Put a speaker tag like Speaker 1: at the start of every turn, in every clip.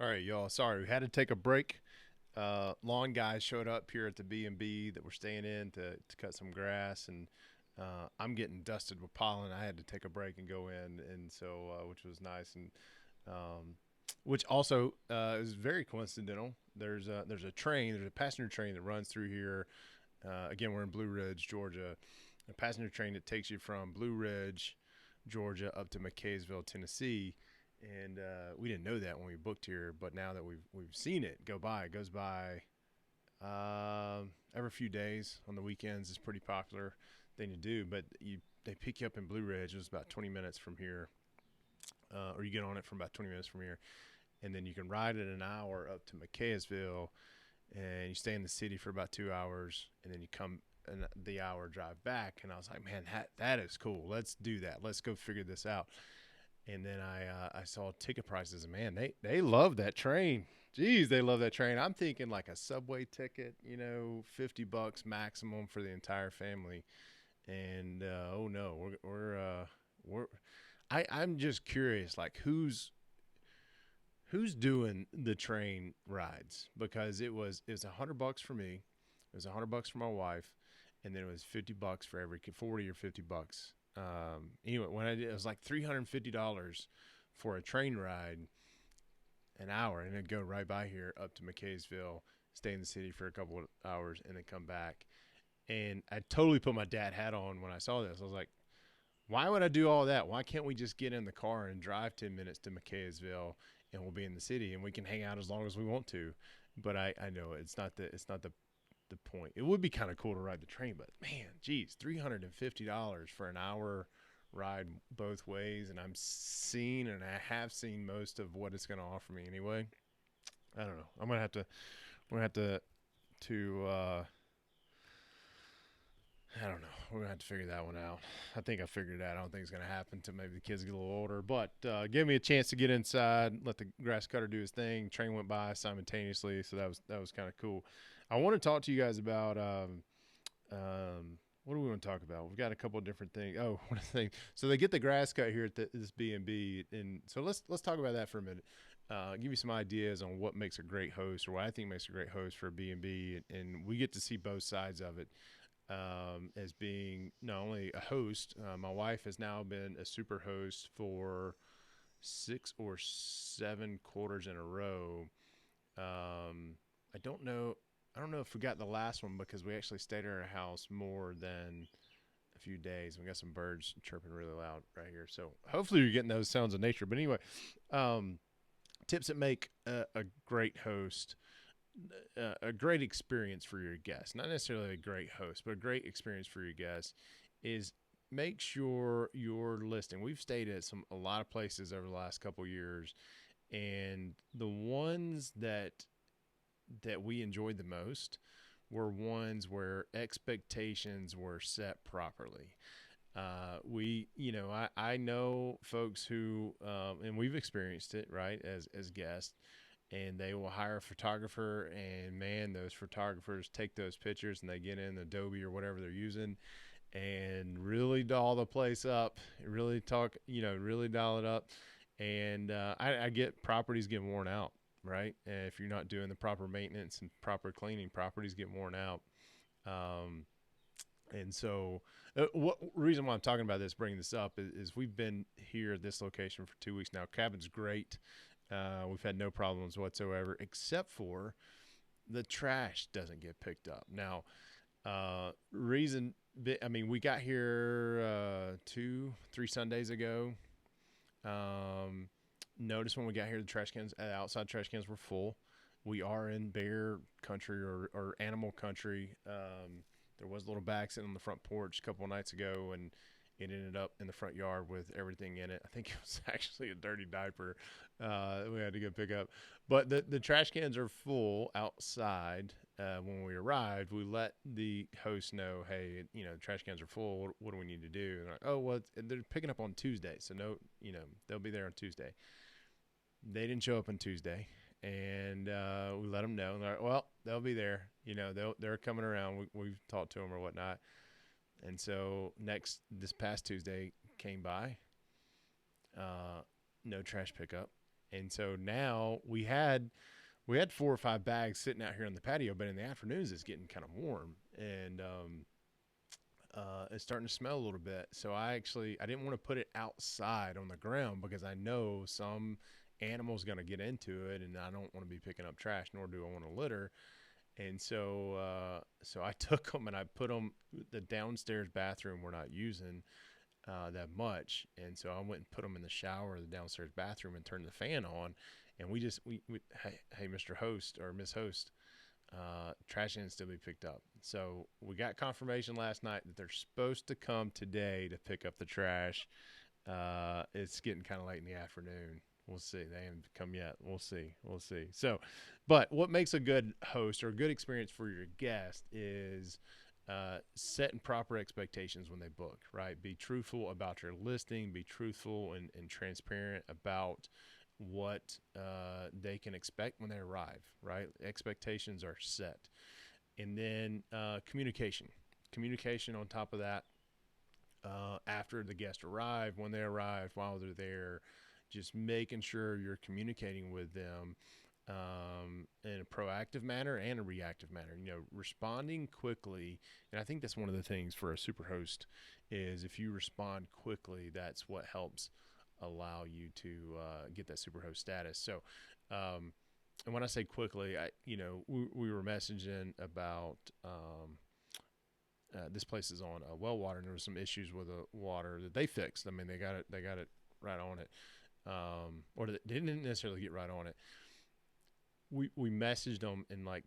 Speaker 1: All right, y'all. Sorry, we had to take a break. Lawn guys showed up here at the B&B that we're staying in to cut some grass, and I'm getting dusted with pollen. I had to take a break and go in, and so which was nice, and um, which also is very coincidental. There's a train, there's a passenger train that runs through here. Again, we're in Blue Ridge, Georgia. A passenger train that takes you from Blue Ridge, Georgia, up to McKaysville, Tennessee, and we didn't know that when we booked here, but now that we've seen it go by, it goes by every few days on the weekends. Is pretty popular thing to do. But they pick you up in Blue Ridge. It was about 20 minutes from here, or you get on it from about 20 minutes from here, and then you can ride it an hour up to McKaysville, and you stay in the city for about 2 hours, and then you come the hour drive back. And I was like, man, that is cool. Let's do that. Let's go figure this out. And then I saw ticket prices, and man, they love that train. Jeez, they love that train. I'm thinking like a subway ticket, $50 maximum for the entire family. And oh no, we're I'm just curious, like who's doing the train rides, because it was $100 for me, it was $100 for my wife, and then it was $50 for every kid, 40 or $50. Anyway, when I did, it was like $350 for a train ride, an hour, and it'd go right by here up to McKaysville, stay in the city for a couple of hours, and then come back. And I totally put my dad hat on when I saw this. I was like, why would I do all that? Why can't we just get in the car and drive 10 minutes to McKaysville, and we'll be in the city and we can hang out as long as we want to? But I know it's not the point. It would be kind of cool to ride the train, but man, geez, $350 for an hour ride both ways, and I have seen most of what it's going to offer me anyway. I don't know. I'm gonna have to I don't know. We're gonna have to figure that one out. I think I figured it out. I don't think it's gonna happen until maybe the kids get a little older. But give me a chance to get inside, let the grass cutter do his thing. Train went by simultaneously, so that was kind of cool. I want to talk to you guys about what do we want to talk about? We've got a couple of different things. Oh, one thing. So they get the grass cut here at this B&B, and so let's talk about that for a minute. Give you some ideas on what makes a great host, or what I think makes a great host for a B&B, and we get to see both sides of it, as being not only a host. My wife has now been a super host for 6 or 7 quarters in a row. I don't know. I don't know if we got the last one, because we actually stayed at our house more than a few days. We got some birds chirping really loud right here, so hopefully you're getting those sounds of nature. But anyway, um, tips that make a great host, a great experience for your guests. Not necessarily a great host, but a great experience for your guests is make sure you're listing. We've stayed at a lot of places over the last couple of years, and the ones that we enjoyed the most were ones where expectations were set properly. I know folks who, and we've experienced it, right, as guests, and they will hire a photographer, and man, those photographers take those pictures and they get in Adobe or whatever they're using and really doll the place up, really talk, really dial it up. And I get properties get worn out, right? And if you're not doing the proper maintenance and proper cleaning, properties get worn out. Um, and so, what reason why I'm talking about this, bringing this up, is we've been here at this location for 2 weeks now. Cabin's great. We've had no problems whatsoever, except for the trash doesn't get picked up. Now, we got here 2, 3 Sundays ago. Notice when we got here, the trash cans, outside trash cans were full. We are in bear country, or animal country. There was a little bag sitting on the front porch a couple of nights ago, and it ended up in the front yard with everything in it. I think it was actually a dirty diaper we had to go pick up. But the trash cans are full outside. When we arrived, we let the host know, hey, the trash cans are full. What do we need to do? And they're like, oh, well, they're picking up on Tuesday, so no, they'll be there on Tuesday. They didn't show up on Tuesday, and we let them know. And they're like, well, they'll be there. They're coming around. We've talked to them or whatnot. And so this past Tuesday came by, no trash pickup. And so now we had 4 or 5 bags sitting out here on the patio, but in the afternoons it's getting kind of warm, and it's starting to smell a little bit. So I didn't want to put it outside on the ground because I know some animal's going to get into it, and I don't want to be picking up trash, nor do I want to litter. And so I took them and I put them. The downstairs bathroom we're not using that much, and so I went and put them in the shower of the downstairs bathroom and turned the fan on. And we hey, Mr. Host or Miss Host, trash can still be picked up. So we got confirmation last night that they're supposed to come today to pick up the trash. It's getting kind of late in the afternoon. We'll see. They haven't come yet. We'll see. So, but what makes a good host or a good experience for your guest is setting proper expectations when they book, right? Be truthful about your listing. Be truthful and transparent about what they can expect when they arrive, right? Expectations are set. And then communication on top of that, after the guest arrive, when they arrive, while they're there, just making sure you're communicating with them in a proactive manner and a reactive manner, responding quickly. And I think that's one of the things for a superhost is if you respond quickly, that's what helps allow you to get that superhost status. So, and when I say quickly, we were messaging about this place is on well water, and there was some issues with the water that they fixed. I mean, they got it right on it, or they didn't necessarily get right on it. We messaged them, in like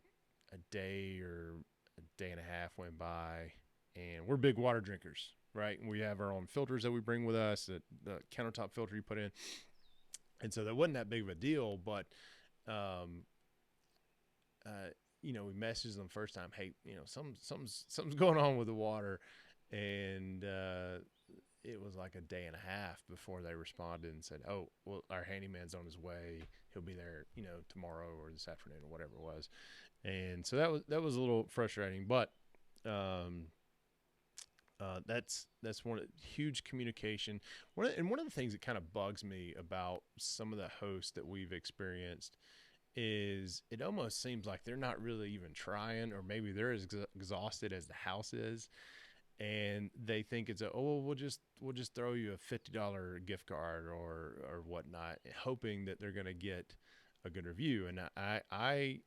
Speaker 1: a day or a day and a half went by, and we're big water drinkers, right? And we have our own filters that we bring with us, the countertop filter you put in. And so that wasn't that big of a deal, but, we messaged them first time, hey, something's going on with the water. And it was like a day and a half before they responded and said, oh, well, our handyman's on his way. He'll be there, tomorrow or this afternoon or whatever it was. And so that was a little frustrating, but that's one of huge communication. One of the things that kind of bugs me about some of the hosts that we've experienced is it almost seems like they're not really even trying, or maybe they're as exhausted as the house is, and they think it's we'll just throw you a $50 gift card or whatnot, hoping that they're going to get a good review. And I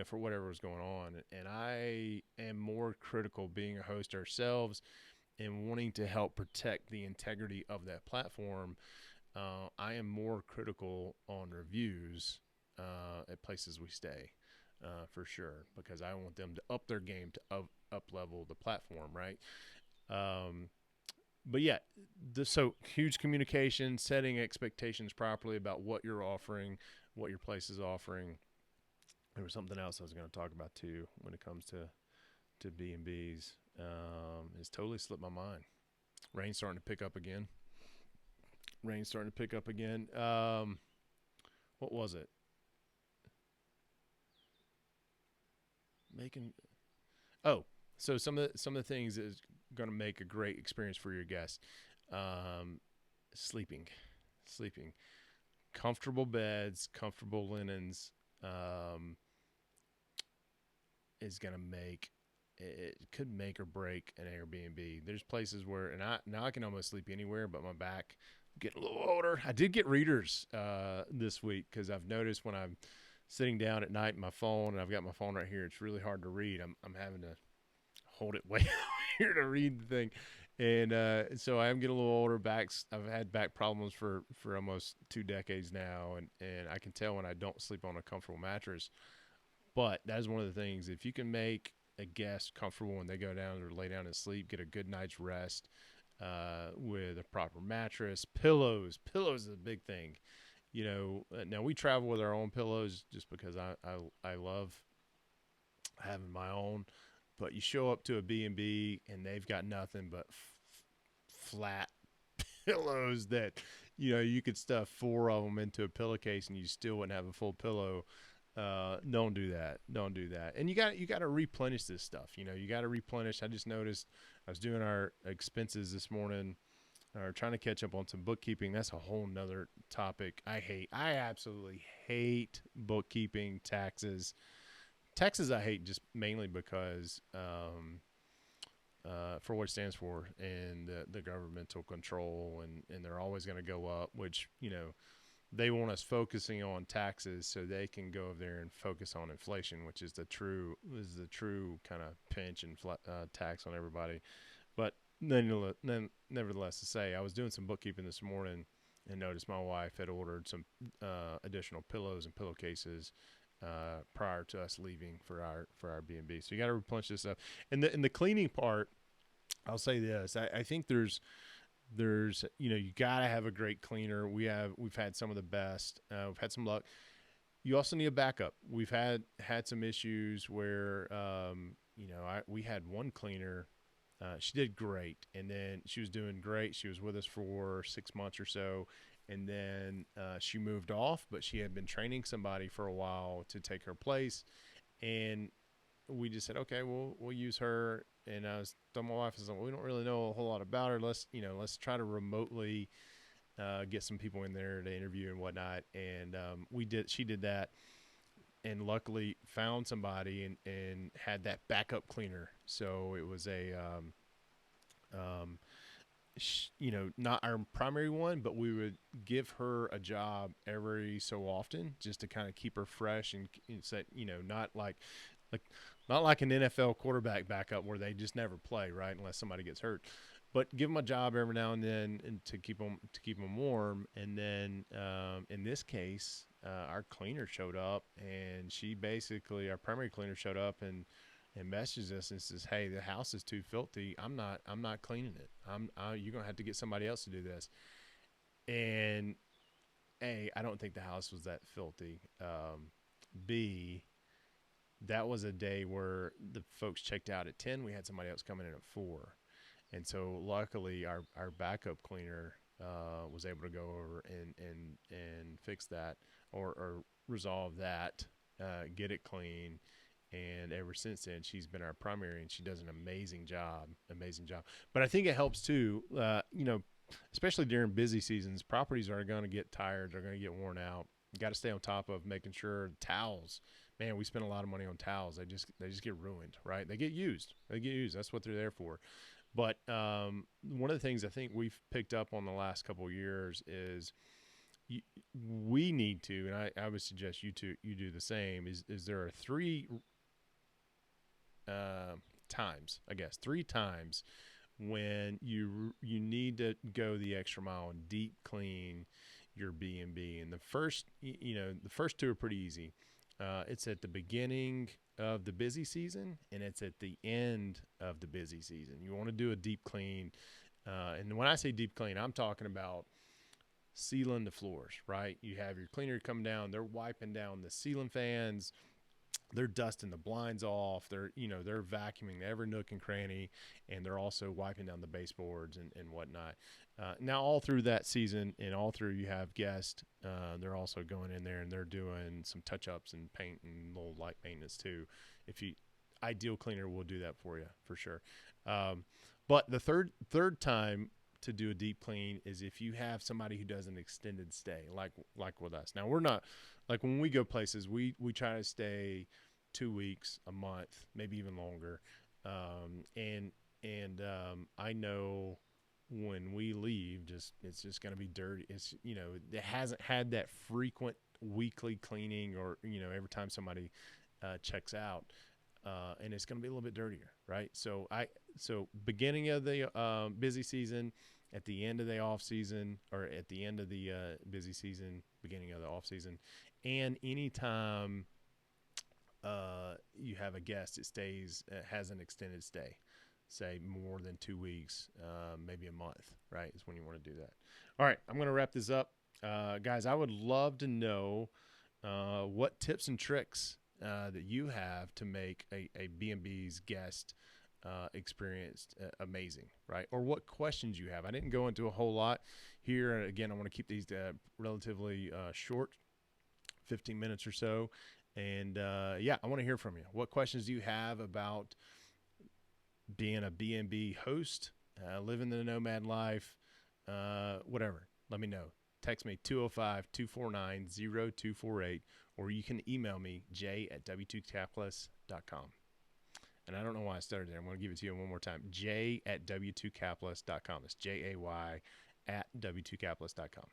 Speaker 1: for whatever was going on, and I am more critical being a host ourselves and wanting to help protect the integrity of that platform. I am more critical on reviews at places we stay, for sure, because I want them to up their game to up level the platform, right? But yeah, so huge communication, setting expectations properly about what you're offering, what your place is offering. There was something else I was going to talk about too when it comes to BnBs. It's totally slipped my mind. Rain's starting to pick up again. What was it? So some of the things is going to make a great experience for your guests. Sleeping, comfortable beds, comfortable linens, is going to could make or break an Airbnb. There's places where, and I can almost sleep anywhere, but my back getting a little older. I did get readers this week because I've noticed when I'm sitting down at night in my phone, and I've got my phone right here, it's really hard to read. I'm having to hold it way out here to read the thing. And so I am getting a little older. I've had back problems for almost 2 decades now, and I can tell when I don't sleep on a comfortable mattress. But that is one of the things. If you can make a guest comfortable when they go down or lay down and sleep, get a good night's rest with a proper mattress, pillows. Pillows is a big thing. Now we travel with our own pillows just because I love having my own. But you show up to a B&B and they've got nothing but flat pillows that, you could stuff 4 of them into a pillowcase and you still wouldn't have a full pillow. Don't do that. And you got to replenish this stuff. You got to replenish. I just noticed I was doing our expenses this morning, or trying to catch up on some bookkeeping. That's a whole nother topic. I absolutely hate bookkeeping, taxes. Taxes I hate just mainly because for what it stands for and the governmental control, and they're always going to go up, which, they want us focusing on taxes so they can go over there and focus on inflation, which is the true kind of pinch and tax on everybody. But nevertheless, to say, I was doing some bookkeeping this morning and noticed my wife had ordered some additional pillows and pillowcases prior to us leaving for our BnB. So you got to replenish this stuff. And the cleaning part, I'll say this: I think there's you got to have a great cleaner. We've had some of the best. We've had some luck. You also need a backup. We've had some issues where we had one cleaner. She did great, and then she was doing great. She was with us for 6 months or so, and then she moved off, but she had been training somebody for a while to take her place, and we just said, okay, we'll use her. And I was telling my wife, I said, well, we don't really know a whole lot about her. Let's try to remotely get some people in there to interview and whatnot. And she did that, and luckily found somebody and had that backup cleaner. So it was not our primary one, but we would give her a job every so often just to kind of keep her fresh and set, not like an NFL quarterback backup where they just never play, right, unless somebody gets hurt. But give them a job every now and then, and to keep them warm. And then in this case, our cleaner showed up, and our primary cleaner showed up and messages us and says, "Hey, the house is too filthy. I'm not cleaning it. You're gonna have to get somebody else to do this." And A, I don't think the house was that filthy. B, that was a day where the folks checked out at 10. We had somebody else coming in at 4. And so luckily our backup cleaner was able to go over and fix that or resolve that, get it clean. And ever since then, she's been our primary, and she does an amazing job. But I think it helps too, especially during busy seasons. Properties are going to get tired. They're going to get worn out. You got to stay on top of making sure towels. Man, we spend a lot of money on towels. They just get ruined, right? They get used. That's what they're there for. But one of the things I think we've picked up on the last couple of years is we need to, and I would suggest you do the same. Is there are 3 times, I guess, 3 times when you need to go the extra mile and deep clean your BnB. And the first 2 are pretty easy. It's at the beginning of the busy season, and it's at the end of the busy season. You want to do a deep clean. And when I say deep clean, I'm talking about sealing the floors, right? You have your cleaner come down. They're wiping down the ceiling fans. They're dusting the blinds off. They're vacuuming every nook and cranny, and they're also wiping down the baseboards and whatnot. Now, all through that season and all through, you have guests. They're also going in there and they're doing some touch-ups and paint and little light maintenance too. Ideal Cleaner will do that for you for sure. But the third time to do a deep clean is if you have somebody who does an extended stay, like with us. Now, we're not like when we go places, we try to stay 2 weeks, a month, maybe even longer. And I know when we leave, it's just going to be dirty. It's, it hasn't had that frequent weekly cleaning or, every time somebody checks out, and it's going to be a little bit dirtier, right? So beginning of the busy season, at the end of the off season, or at the end of the busy season, beginning of the off season, and anytime you have a guest that has an extended stay, say more than 2 weeks, maybe a month, right, is when you want to do that. All right, I'm going to wrap this up. Guys, I would love to know what tips and tricks that you have to make a B&B's guest experience amazing, right? Or what questions you have. I didn't go into a whole lot here. Again, I want to keep these relatively short, 15 minutes or so. And I want to hear from you. What questions do you have about being a B&B host, living the nomad life, whatever. Let me know. Text me 205-249-0248, or you can email me, j@w2capitalist.com. And I don't know why I started there. I'm going to give it to you one more time. j@w2capitalist.com. It's JAY at w2capitalist.com.